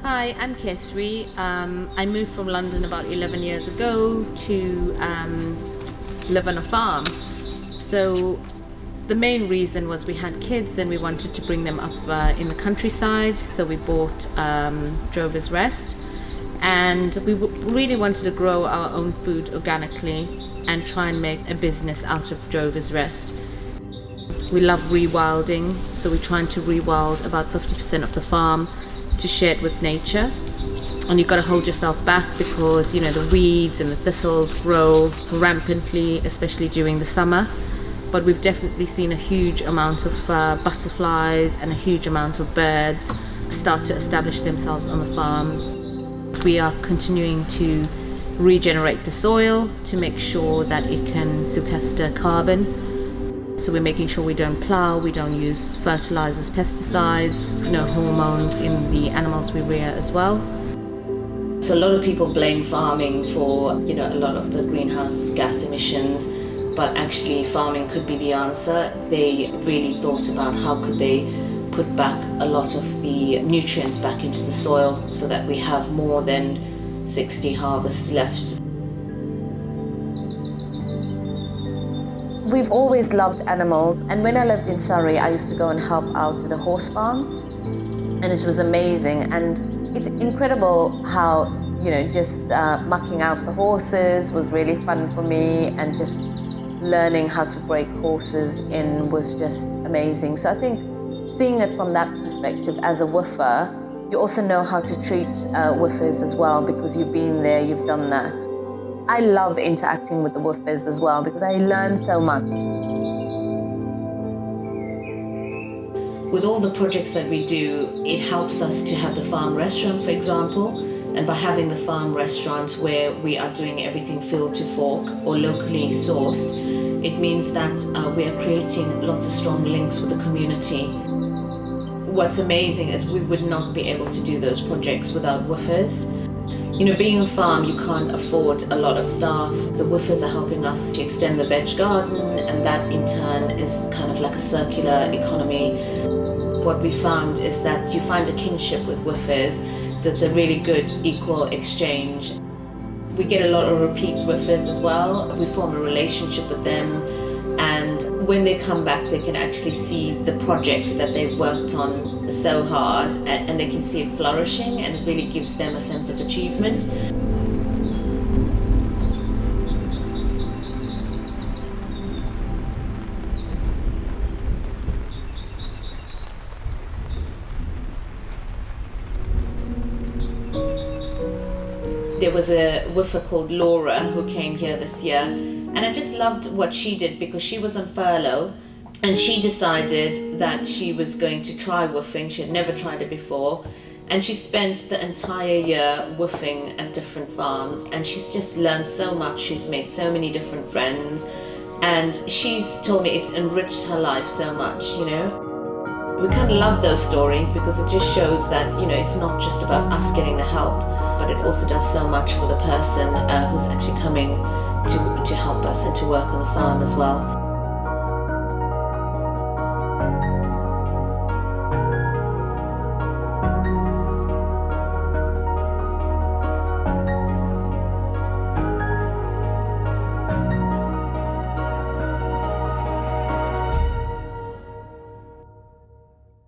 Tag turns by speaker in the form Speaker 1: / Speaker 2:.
Speaker 1: Hi, I'm Kesri. I moved from London about 11 years ago to live on a farm. So the main reason was we had kids and we wanted to bring them up in the countryside. So we bought Drover's Rest, and we really wanted to grow our own food organically and try and make a business out of Drover's Rest. We love rewilding, so we're trying to rewild about 50% of the farm to share it with nature. And you've got to hold yourself back because the weeds and the thistles grow rampantly, especially during the summer. But we've definitely seen a huge amount of butterflies and a huge amount of birds start to establish themselves on the farm. We are continuing to regenerate the soil to make sure that it can sequester carbon. So we're making sure we don't plow, we don't use fertilizers, pesticides, no hormones in the animals we rear as well. So a lot of people blame farming for a lot of the greenhouse gas emissions, but actually farming could be the answer. They really thought about how could they put back a lot of the nutrients back into the soil so that we have more than 60 harvests left.
Speaker 2: We've always loved animals, and when I lived in Surrey, I used to go and help out at a horse farm, and it was amazing. And it's incredible how, just mucking out the horses was really fun for me, and just learning how to break horses in was just amazing. So I think seeing it from that perspective as a woofer, you also know how to treat woofers as well because you've been there, you've done that. I love interacting with the woofers as well because I learn so much.
Speaker 1: With all the projects that we do, it helps us to have the farm restaurant, for example. And by having the farm restaurant where we are doing everything field to fork or locally sourced, it means that we are creating lots of strong links with the community. What's amazing is we would not be able to do those projects without woofers. Being a farm, you can't afford a lot of staff. The woofers are helping us to extend the veg garden, and that in turn is kind of like a circular economy. What we found is that you find a kinship with woofers, so it's a really good equal exchange. We get a lot of repeat woofers as well. We form a relationship with them, and when they come back, they can actually see the projects that they've worked on so hard, and they can see it flourishing, and it really gives them a sense of achievement. There was a woofer called Laura who came here this year, and I just loved what she did because she was on furlough and she decided that she was going to try woofing. She had never tried it before, and she spent the entire year woofing at different farms, and she's just learned so much. She's made so many different friends, and she's told me it's enriched her life so much. We kind of love those stories because it just shows that it's not just about us getting the help, but it also does so much for the person who's actually coming to help us and to work on the farm as well.